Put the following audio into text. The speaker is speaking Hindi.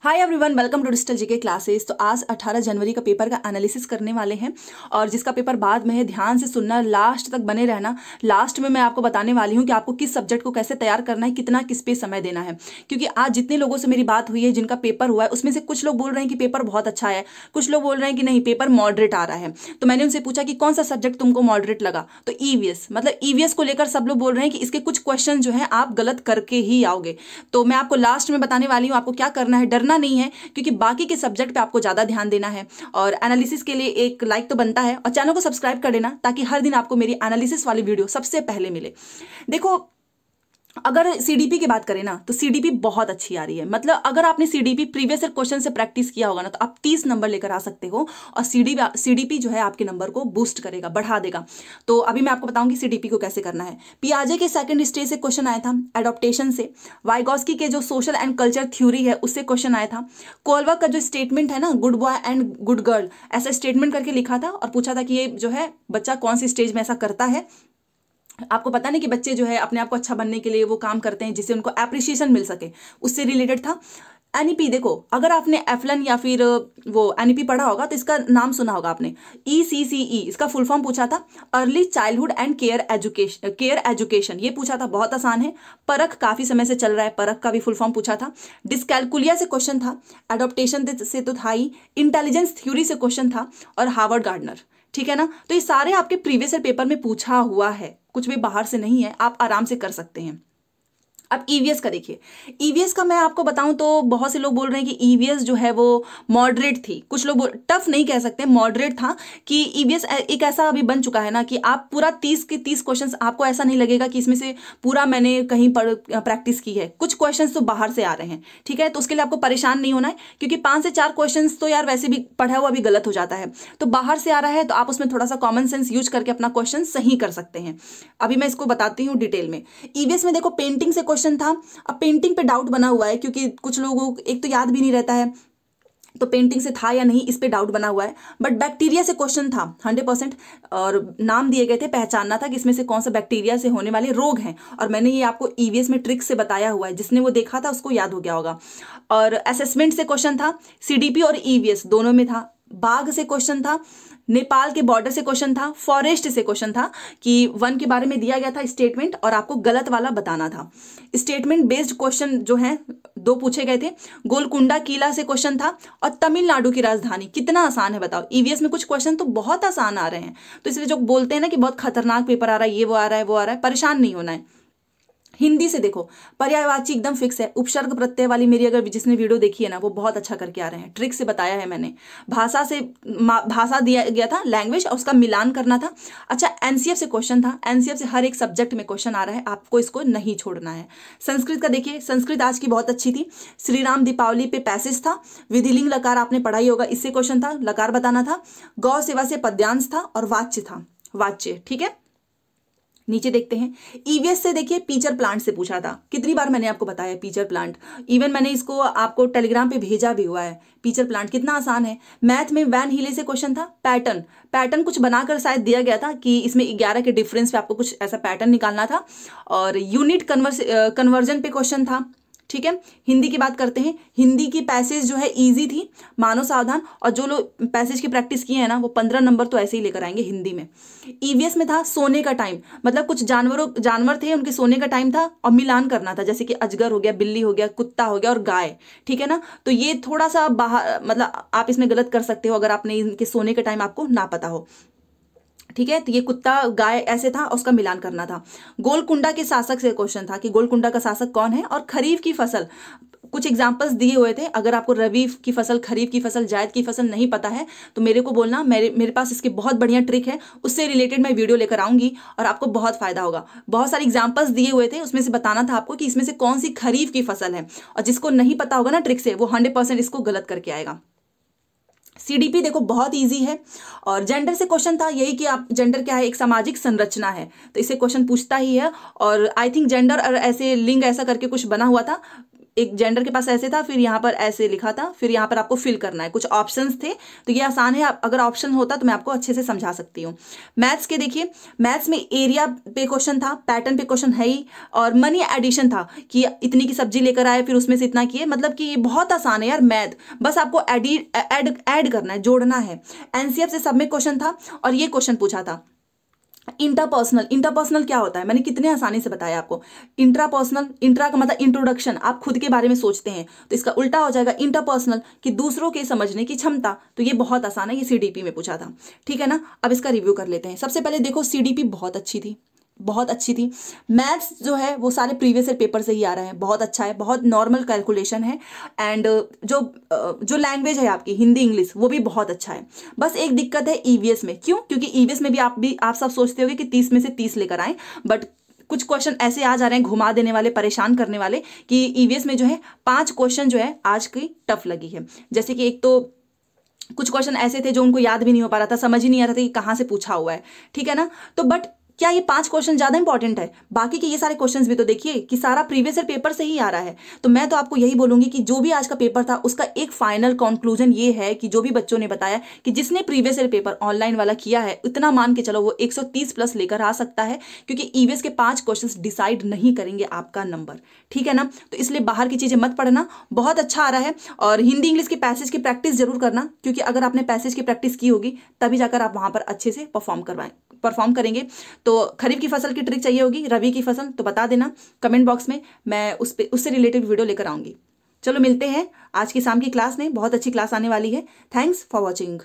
Hi everyone, welcome to digital GK classes. तो आज 18 जनवरी का पेपर का एनालिसिस करने वाले हैं और जिसका पेपर बाद में है, ध्यान से सुनना, लास्ट तक बने रहना। लास्ट में मैं आपको बताने वाली हूँ कि आपको किस सब्जेक्ट को कैसे तैयार करना है, कितना किस पे समय देना है। क्योंकि आज जितने लोगों से मेरी बात हुई है जिनका पेपर हुआ है, उसमें से कुछ लोग बोल रहे हैं कि पेपर बहुत अच्छा है, कुछ लोग बोल रहे हैं कि नहीं पेपर मॉडरेट आ रहा है। तो मैंने उनसे पूछा कि कौन सा सब्जेक्ट तुमको मॉडरेट लगा, तो ईवीएस, मतलब ईवीएस को लेकर सब लोग बोल रहे हैं कि इसके कुछ क्वेश्चन जो है आप गलत करके ही आओगे। तो मैं आपको लास्ट में बताने वाली हूँ आपको क्या करना है। डरना नहीं है, क्योंकि बाकी के सब्जेक्ट पे आपको ज्यादा ध्यान देना है। और एनालिसिस के लिए एक लाइक तो बनता है और चैनल को सब्सक्राइब कर देना, ताकि हर दिन आपको मेरी एनालिसिस वाली वीडियो सबसे पहले मिले। देखो, अगर सीडीपी की बात करें ना, तो सीडीपी बहुत अच्छी आ रही है। मतलब अगर आपने सीडीपी प्रीवियस ईयर क्वेश्चन से प्रैक्टिस किया होगा ना, तो आप 30 नंबर लेकर आ सकते हो। और सीडीपी जो है आपके नंबर को बूस्ट करेगा, बढ़ा देगा। तो अभी मैं आपको बताऊंगी सीडीपी को कैसे करना है। पियाजे के सेकंड स्टेज से क्वेश्चन आया था, एडॉप्टेशन से। वाइगॉस्की के जो सोशल एंड कल्चर थ्योरी है उससे क्वेश्चन आया था। कोलवा का जो स्टेटमेंट है ना, good boy and good girl, ऐसा स्टेटमेंट करके लिखा था और पूछा था कि ये जो है बच्चा कौन सी स्टेज में ऐसा करता है। आपको पता नहीं कि बच्चे जो है अपने आप को अच्छा बनने के लिए वो काम करते हैं जिससे उनको एप्रिसिएशन मिल सके, उससे रिलेटेड था। एनईपी देखो, अगर आपने एफलन या फिर वो एनईपी पढ़ा होगा तो इसका नाम सुना होगा आपने, ईसीसीई, इसका फुल फॉर्म पूछा था, early childhood and care education, ये पूछा था। बहुत आसान है। परख काफी समय से चल रहा है, परख का भी फुल फॉर्म पूछा था। डिस्कैलकुलिया से क्वेश्चन था, एडॉप्टेशन से तो था ही, इंटेलिजेंस थ्योरी से क्वेश्चन था और हार्वर्ड गार्डनर। ठीक है ना। तो ये सारे आपके प्रीवियस ईयर पेपर में पूछा हुआ है, कुछ भी बाहर से नहीं है, आप आराम से कर सकते हैं। अब ईवीएस का देखिए, ईवीएस का मैं आपको बताऊं तो बहुत से लोग बोल रहे हैं कि ईवीएस जो है वो मॉडरेट थी। कुछ लोग टफ नहीं कह सकते, मॉडरेट था। कि ईवीएस एक ऐसा अभी बन चुका है ना कि आप पूरा 30 के 30 क्वेश्चंस, आपको ऐसा नहीं लगेगा कि इसमें से पूरा मैंने कहीं पर प्रैक्टिस की है। कुछ क्वेश्चंस तो बाहर से आ रहे हैं, ठीक है। तो उसके लिए आपको परेशान नहीं होना है, क्योंकि 5 से 4 क्वेश्चन तो यार वैसे भी पढ़ा हुआ भी गलत हो जाता है। तो बाहर से आ रहा है तो आप उसमें थोड़ा सा कॉमन सेंस यूज करके अपना क्वेश्चन सही कर सकते हैं। अभी मैं इसको बताती हूँ डिटेल में। ईवीएस में देखो, पेंटिंग से क्वेश्चन था। अब पेंटिंग पे डाउट बना हुआ है, क्योंकि कुछ लोगों को एक तो याद भी नहीं रहता है, तो पेंटिंग से था या नहीं इस पे डाउट बना हुआ है। बट बैक्टीरिया से क्वेश्चन था 100%, और नाम दिए गए थे, पहचानना था कि इसमें से कौन सा बैक्टीरिया से होने वाले रोग हैं। और मैंने ये आपको ईवीएस में ट्रिक से बताया हुआ है, जिसने वो देखा था उसको याद हो गया होगा। और असेसमेंट से क्वेश्चन था, सीडीपी और ईवीएस दोनों में था। बाघ से क्वेश्चन था, नेपाल के बॉर्डर से क्वेश्चन था, फॉरेस्ट से क्वेश्चन था कि वन के बारे में दिया गया था स्टेटमेंट और आपको गलत वाला बताना था। स्टेटमेंट बेस्ड क्वेश्चन जो है 2 पूछे गए थे। गोलकुंडा किला से क्वेश्चन था और तमिलनाडु की राजधानी। कितना आसान है बताओ। ईवीएस में कुछ क्वेश्चन तो बहुत आसान आ रहे हैं, तो इसलिए जो बोलते हैं ना कि बहुत खतरनाक पेपर आ रहा है, ये वो आ रहा है वो आ रहा है, परेशान नहीं होना है। हिंदी से देखो, पर्यायवाची एकदम फिक्स है। उपसर्ग प्रत्यय वाली मेरी अगर जिसने वीडियो देखी है ना, वो बहुत अच्छा करके आ रहे हैं, ट्रिक से बताया है मैंने। भाषा से भाषा दिया गया था, लैंग्वेज, और उसका मिलान करना था। अच्छा, एनसीएफ से क्वेश्चन था। एनसीएफ से हर एक सब्जेक्ट में क्वेश्चन आ रहा है, आपको इसको नहीं छोड़ना है। संस्कृत का देखिए, संस्कृत आज की बहुत अच्छी थी। श्री राम दीपावली पे पैसेज था। विधिलिंग लकार आपने पढ़ाई होगा, इससे क्वेश्चन था, लकार बताना था। गौ सेवा से पद्यांश था और वाच्य था, वाच्य। ठीक है, नीचे देखते हैं। ईवीएस से देखिए, पीचर प्लांट से पूछा था। कितनी बार मैंने आपको बताया पीचर प्लांट, इवन मैंने इसको आपको टेलीग्राम पे भेजा भी हुआ है। पीचर प्लांट कितना आसान है। मैथ में वैन हीले से क्वेश्चन था। पैटर्न कुछ बनाकर शायद दिया गया था कि इसमें 11 के डिफरेंस पे आपको कुछ ऐसा पैटर्न निकालना था। और यूनिट कन्वर्जन पे क्वेश्चन था। ठीक है, हिंदी की बात करते हैं। हिंदी की पैसेज जो है इजी थी, मानो सावधान। और जो लोग पैसेज की प्रैक्टिस किए हैं ना, वो 15 नंबर तो ऐसे ही लेकर आएंगे हिंदी में। ईवीएस में था सोने का टाइम, मतलब कुछ जानवर थे, उनके सोने का टाइम था और मिलान करना था, जैसे कि अजगर हो गया, बिल्ली हो गया, कुत्ता हो गया और गाय। ठीक है ना। तो ये थोड़ा सा बाहर, मतलब आप इसमें गलत कर सकते हो अगर आपने इनके सोने का टाइम आपको ना पता हो। ठीक है, तो ये कुत्ता गाय ऐसे था, उसका मिलान करना था। गोलकुंडा के शासक से क्वेश्चन था कि गोलकुंडा का शासक कौन है। और खरीफ की फसल, कुछ एग्जांपल्स दिए हुए थे। अगर आपको रबी की फसल, खरीफ की फसल, जायद की फसल नहीं पता है तो मेरे को बोलना, मेरे पास इसकी बहुत बढ़िया ट्रिक है, उससे रिलेटेड मैं वीडियो लेकर आऊंगी और आपको बहुत फायदा होगा। बहुत सारे एग्जांपल्स दिए हुए थे, उसमें से बताना था आपको कि इसमें से कौन सी खरीफ की फसल है। और जिसको नहीं पता होगा ना ट्रिक से, वो 100% इसको गलत करके आएगा। सीडीपी देखो बहुत इजी है। और जेंडर से क्वेश्चन था, यही कि आप जेंडर क्या है, एक सामाजिक संरचना है, तो इससे क्वेश्चन पूछता ही है। और आई थिंक जेंडर और ऐसे लिंग ऐसा करके कुछ बना हुआ था, एक जेंडर के पास ऐसे था, फिर यहाँ पर ऐसे लिखा था, फिर यहाँ पर आपको फिल करना है, कुछ ऑप्शंस थे, तो ये आसान है। अगर ऑप्शन होता तो मैं आपको अच्छे से समझा सकती हूँ। मैथ्स के देखिए, मैथ्स में एरिया पे क्वेश्चन था, पैटर्न पे क्वेश्चन है ही, और मनी एडिशन था कि इतनी की सब्जी लेकर आए फिर उसमें से इतना किए, मतलब कि ये बहुत आसान है यार मैथ, बस आपको ऐड करना है, जोड़ना है। एनसीएफ से सब में क्वेश्चन था, और ये क्वेश्चन पूछा था इंटरपर्सनल। इंटरपर्सनल क्या होता है, मैंने कितने आसानी से बताया आपको। इंट्रापर्सनल, इंट्रा का मतलब इंट्रोडक्शन, आप खुद के बारे में सोचते हैं, तो इसका उल्टा हो जाएगा इंटरपर्सनल कि दूसरों के समझने की क्षमता। तो ये बहुत आसान है, ये सीडीपी में पूछा था, ठीक है ना। अब इसका रिव्यू कर लेते हैं। सबसे पहले देखो, सीडीपी बहुत अच्छी थी, बहुत अच्छी थी। मैथ्स जो है वो सारे प्रीवियस ईयर पेपर से ही आ रहा है, बहुत अच्छा है, बहुत नॉर्मल कैलकुलेशन है। एंड जो लैंग्वेज है आपकी हिंदी इंग्लिश, वो भी बहुत अच्छा है। बस एक दिक्कत है ईवीएस में। क्यों? क्योंकि ईवीएस में भी आप सब सोचते होगे कि 30 में से 30 लेकर आए, बट कुछ क्वेश्चन ऐसे आ जा रहे हैं घुमा देने वाले, परेशान करने वाले, कि ईवीएस में जो है 5 क्वेश्चन जो है आज की टफ लगी है। जैसे कि एक तो कुछ क्वेश्चन ऐसे थे जो उनको याद भी नहीं हो पा रहा था, समझ ही नहीं आ रहा था कि कहाँ से पूछा हुआ है, ठीक है ना। तो बट क्या ये 5 क्वेश्चन ज्यादा इंपॉर्टेंट है? बाकी के ये सारे क्वेश्चंस भी तो देखिए कि सारा प्रीवियस ईयर पेपर से ही आ रहा है। तो मैं तो आपको यही बोलूंगी कि जो भी आज का पेपर था उसका एक फाइनल कंक्लूजन ये है कि जो भी बच्चों ने बताया कि जिसने प्रीवियस ईयर पेपर ऑनलाइन वाला किया है, इतना मान के चलो वो 130 प्लस लेकर आ सकता है, क्योंकि ईवीएस के 5 क्वेश्चन डिसाइड नहीं करेंगे आपका नंबर, ठीक है ना। तो इसलिए बाहर की चीजें मत पढ़ना, बहुत अच्छा आ रहा है। और हिंदी इंग्लिश की पैसेज की प्रैक्टिस जरूर करना, क्योंकि अगर आपने पैसेज की प्रैक्टिस की होगी तभी जाकर आप वहां पर अच्छे से परफॉर्म करेंगे। तो खरीफ की फसल की ट्रिक चाहिए होगी, रबी की फसल, तो बता देना कमेंट बॉक्स में, मैं उससे रिलेटेड वीडियो लेकर आऊंगी। चलो मिलते हैं आज की शाम की क्लास में, बहुत अच्छी क्लास आने वाली है। Thanks for watching.